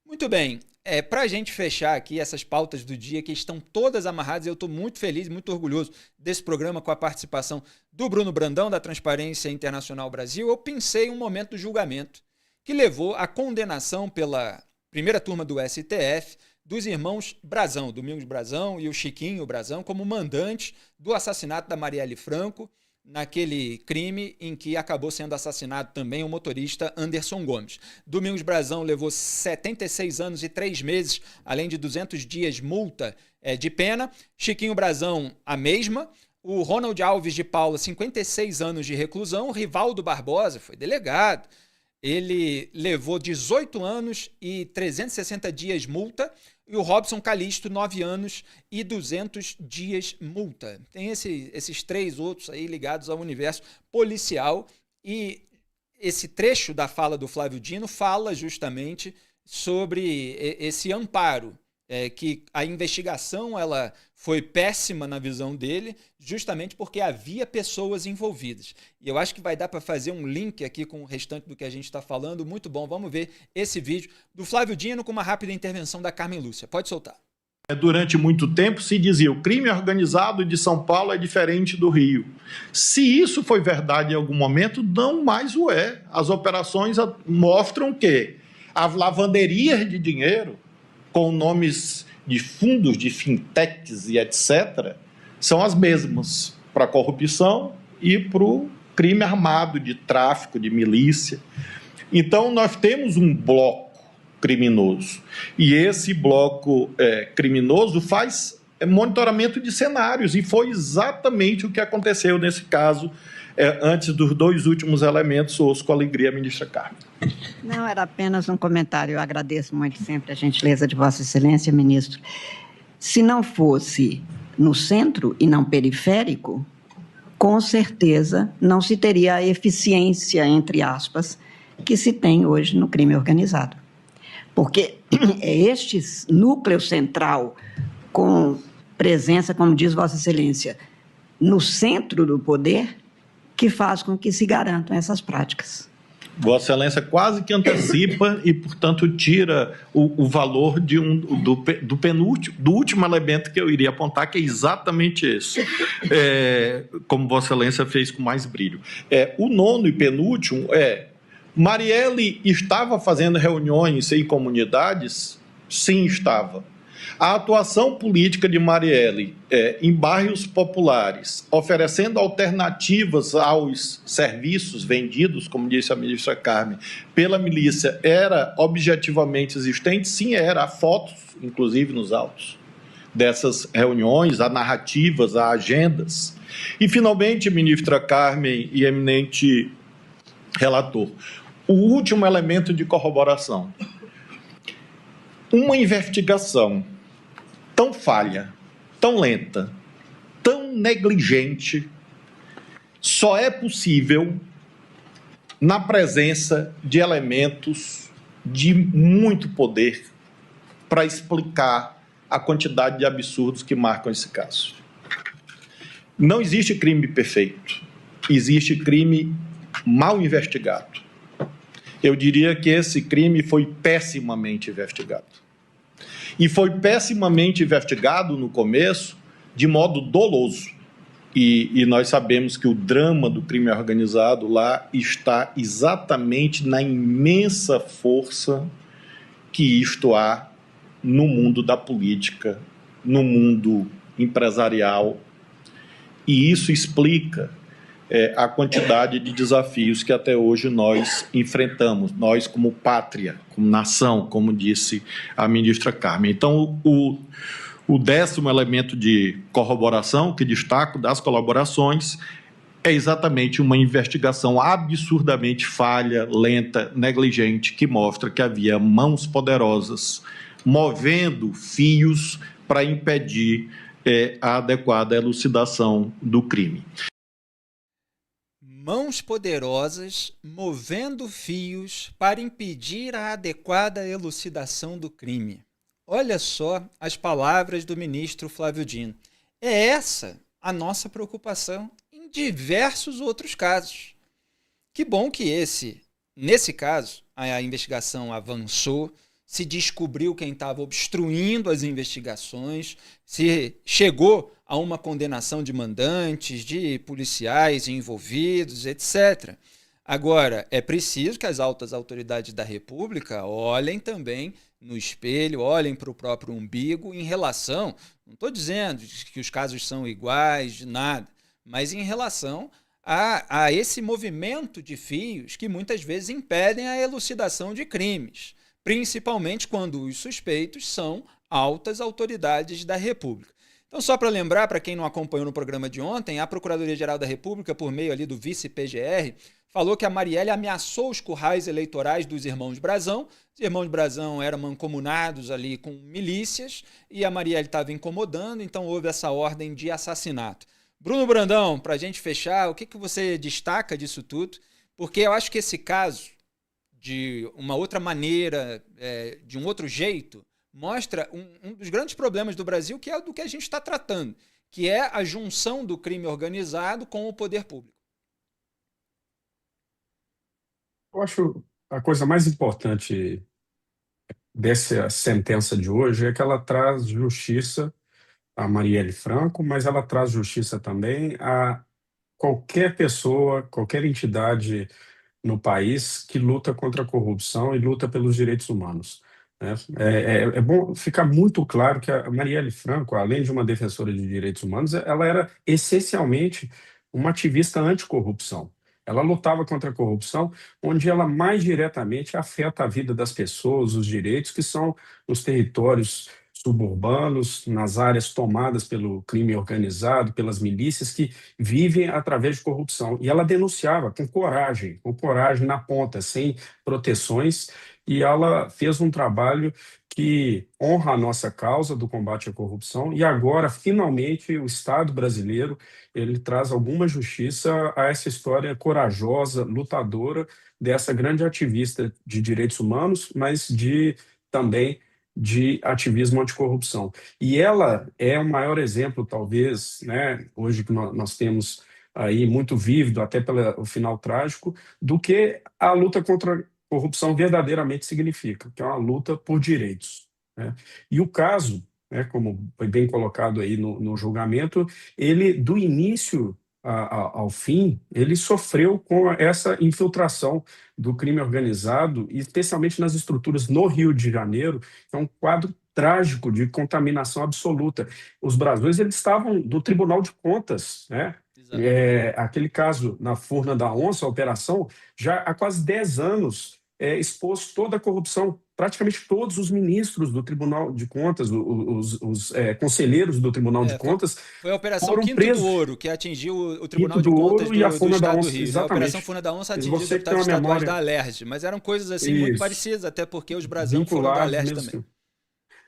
Muito bem. Para a gente fechar aqui essas pautas do dia que estão todas amarradas, eu estou muito feliz e muito orgulhoso desse programa com a participação do Bruno Brandão, da Transparência Internacional Brasil. Eu pensei um momento do julgamento que levou à condenação pela primeira turma do STF dos irmãos Brazão, Domingos Brazão e o Chiquinho Brazão, como mandantes do assassinato da Marielle Franco, naquele crime em que acabou sendo assassinado também o motorista Anderson Gomes. Domingos Brazão levou 76 anos e 3 meses, além de 200 dias multa de pena. Chiquinho Brazão, a mesma. O Ronald Alves de Paula, 56 anos de reclusão. O Rivaldo Barbosa foi delegado. Ele levou 18 anos e 360 dias multa. E o Robson Calixto, 9 anos e 200 dias multa. Tem esses 3 outros aí ligados ao universo policial. E esse trecho da fala do Flávio Dino fala justamente sobre esse amparo, que a investigação ela foi péssima na visão dele, justamente porque havia pessoas envolvidas. E eu acho que vai dar para fazer um link aqui com o restante do que a gente está falando. Muito bom, vamos ver esse vídeo do Flávio Dino com uma rápida intervenção da Carmen Lúcia. Pode soltar. Durante muito tempo se dizia o crime organizado de São Paulo é diferente do Rio. Se isso foi verdade em algum momento, não mais o é. As operações mostram que as lavanderias de dinheiro com nomes de fundos, de fintechs e etc., são as mesmas para a corrupção e para o crime armado de tráfico, de milícia. Então, nós temos um bloco criminoso. E esse bloco criminoso faz monitoramento de cenários, e foi exatamente o que aconteceu nesse caso, antes dos 2 últimos elementos. Ouço com alegria a ministra Carmen. Não, era apenas um comentário. Eu agradeço muito sempre a gentileza de Vossa Excelência, ministro. Se não fosse no centro e não periférico, com certeza não se teria a eficiência, entre aspas, que se tem hoje no crime organizado. Porque é este núcleo central, com presença, como diz Vossa Excelência, no centro do poder, que faz com que se garantam essas práticas. Vossa Excelência quase que antecipa e, portanto, tira o valor do último elemento que eu iria apontar, que é exatamente esse, como Vossa Excelência fez com mais brilho. O nono e penúltimo Marielle estava fazendo reuniões em comunidades? Sim, estava. A atuação política de Marielle em bairros populares, oferecendo alternativas aos serviços vendidos, como disse a ministra Carmen, pela milícia, era objetivamente existente? Sim, era. Há fotos, inclusive, nos autos dessas reuniões, há narrativas, há agendas. E, finalmente, ministra Carmen e eminente relator, o último elemento de corroboração. Uma investigação tão falha, tão lenta, tão negligente, só é possível na presença de elementos de muito poder para explicar a quantidade de absurdos que marcam esse caso. Não existe crime perfeito, existe crime mal investigado. Eu diria que esse crime foi pessimamente investigado. E foi pessimamente investigado no começo, de modo doloso. E nós sabemos que o drama do crime organizado lá está exatamente na imensa força que isto há no mundo da política, no mundo empresarial. E isso explica a quantidade de desafios que até hoje nós enfrentamos, nós como pátria, como nação, como disse a ministra Carmen. Então, o 10º elemento de corroboração que destaco das colaborações é exatamente uma investigação absurdamente falha, lenta, negligente, que mostra que havia mãos poderosas movendo fios para impedir a adequada elucidação do crime. Mãos poderosas movendo fios para impedir a adequada elucidação do crime. Olha só as palavras do ministro Flávio Dino. É essa a nossa preocupação em diversos outros casos. Que bom que nesse caso, a investigação avançou, se descobriu quem estava obstruindo as investigações, se chegou a uma condenação de mandantes, de policiais envolvidos, etc. Agora, é preciso que as altas autoridades da República olhem também no espelho, olhem para o próprio umbigo em relação, não estou dizendo que os casos são iguais, de nada, mas em relação a esse movimento de fios que muitas vezes impedem a elucidação de crimes, principalmente quando os suspeitos são altas autoridades da República. Então, só para lembrar, para quem não acompanhou no programa de ontem, a Procuradoria-Geral da República, por meio ali do vice-PGR, falou que a Marielle ameaçou os currais eleitorais dos irmãos Brazão. Os irmãos Brazão eram mancomunados ali com milícias e a Marielle estava incomodando, então houve essa ordem de assassinato. Bruno Brandão, para a gente fechar, o que você destaca disso tudo? Porque eu acho que esse caso, de uma outra maneira, de um outro jeito, mostra um dos grandes problemas do Brasil, que é do que a gente está tratando, que é a junção do crime organizado com o poder público. Eu acho a coisa mais importante dessa sentença de hoje é que ela traz justiça a Marielle Franco, mas ela traz justiça também a qualquer pessoa, qualquer entidade no país que luta contra a corrupção e luta pelos direitos humanos, né? É bom ficar muito claro que a Marielle Franco, além de uma defensora de direitos humanos, ela era essencialmente uma ativista anticorrupção. Ela lutava contra a corrupção, onde ela mais diretamente afeta a vida das pessoas, os direitos que são nos territórios suburbanos, nas áreas tomadas pelo crime organizado, pelas milícias que vivem através de corrupção. E ela denunciava com coragem na ponta, sem proteções, e ela fez um trabalho que honra a nossa causa do combate à corrupção, e agora, finalmente, o Estado brasileiro ele traz alguma justiça a essa história corajosa, lutadora, dessa grande ativista de direitos humanos, mas também de ativismo anticorrupção. E ela é o maior exemplo, talvez, né, hoje que nós temos aí muito vívido, até pelo final trágico, do que a luta contra a corrupção verdadeiramente significa, que é uma luta por direitos, né? E o caso, né, como foi bem colocado aí no julgamento, ele, do início ao fim, ele sofreu com essa infiltração do crime organizado, especialmente nas estruturas no Rio de Janeiro. É um quadro trágico de contaminação absoluta. Os brasões eles estavam do Tribunal de Contas, né? Aquele caso na Furna da Onça, a operação, já há quase 10 anos expôs toda a corrupção. Praticamente todos os ministros do Tribunal de Contas, os conselheiros do Tribunal de Contas, foi a Operação foram Quinto presos. do Ouro, que atingiu o Tribunal Quinto de do Contas Ouro e a do Furna da Estado do Onça, Rio. A exatamente. Operação Furna da Onça atingiu os Você que tem deputados uma estaduais memória... da Alerj, mas eram coisas assim muito Isso. parecidas, até porque os Brasão foram da Vinculados Alerj mesmo. também.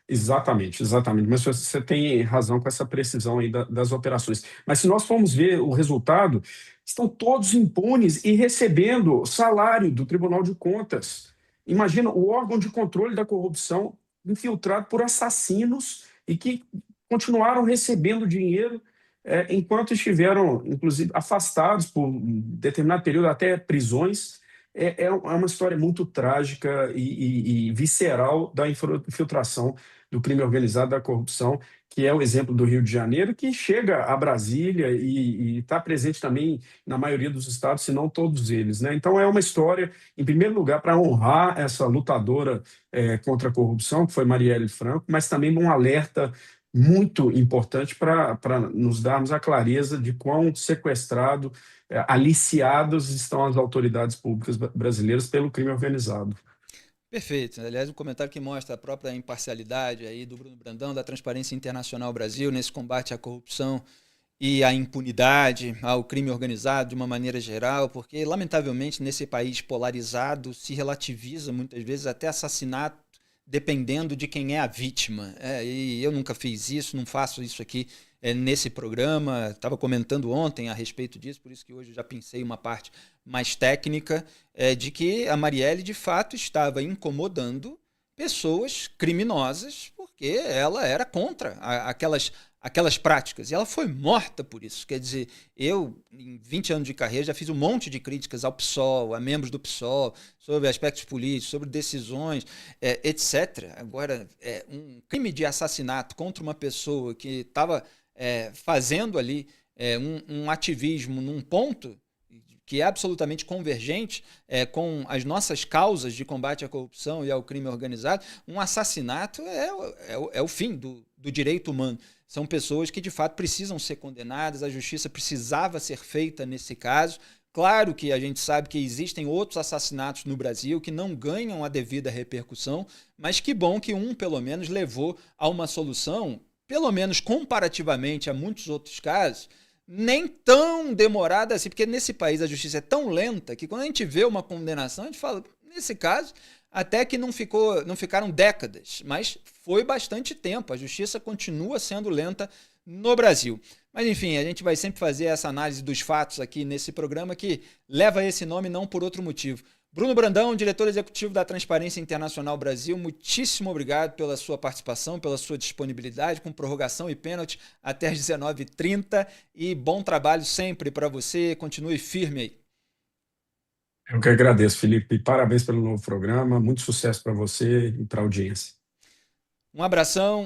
Exatamente. Mas você tem razão com essa precisão aí das operações. Mas se nós formos ver o resultado, estão todos impunes e recebendo salário do Tribunal de Contas. Imagina o órgão de controle da corrupção infiltrado por assassinos e que continuaram recebendo dinheiro enquanto estiveram, inclusive, afastados por um determinado período, até prisões. É uma história muito trágica e visceral da infiltração do crime organizado, da corrupção, que é o exemplo do Rio de Janeiro, que chega a Brasília e está presente também na maioria dos estados, se não todos eles, né? Então é uma história, em primeiro lugar, para honrar essa lutadora contra a corrupção, que foi Marielle Franco, mas também um alerta muito importante para nos darmos a clareza de quão sequestrado, aliciados estão as autoridades públicas brasileiras pelo crime organizado. Perfeito. Aliás, um comentário que mostra a própria imparcialidade aí do Bruno Brandão, da Transparência Internacional Brasil, nesse combate à corrupção e à impunidade, ao crime organizado de uma maneira geral, porque, lamentavelmente, nesse país polarizado, se relativiza muitas vezes até assassinato, dependendo de quem é a vítima. E eu nunca fiz isso, não faço isso aqui nesse programa. Estava comentando ontem a respeito disso, por isso que hoje eu já pensei uma parte mais técnica, de que a Marielle, de fato, estava incomodando pessoas criminosas, porque ela era contra aquelas aquelas práticas. E ela foi morta por isso. Quer dizer, eu, em 20 anos de carreira, já fiz um monte de críticas ao PSOL, a membros do PSOL, sobre aspectos políticos, sobre decisões, etc. Agora, um crime de assassinato contra uma pessoa que estava fazendo ali um ativismo num ponto que é absolutamente convergente com as nossas causas de combate à corrupção e ao crime organizado, um assassinato é o fim do direito humano. São pessoas que, de fato, precisam ser condenadas, a justiça precisava ser feita nesse caso. Claro que a gente sabe que existem outros assassinatos no Brasil que não ganham a devida repercussão, mas que bom que pelo menos, levou a uma solução, pelo menos comparativamente a muitos outros casos, nem tão demorada assim, porque nesse país a justiça é tão lenta que quando a gente vê uma condenação, a gente fala, nesse caso, até que não ficaram décadas, mas foi bastante tempo. A justiça continua sendo lenta no Brasil. Mas enfim, a gente vai sempre fazer essa análise dos fatos aqui nesse programa que leva esse nome não por outro motivo. Bruno Brandão, diretor executivo da Transparência Internacional Brasil, muitíssimo obrigado pela sua participação, pela sua disponibilidade, com prorrogação e pênalti até às 19h30. E bom trabalho sempre para você, continue firme aí. Eu que agradeço, Felipe. Parabéns pelo novo programa, muito sucesso para você e para a audiência. Um abração.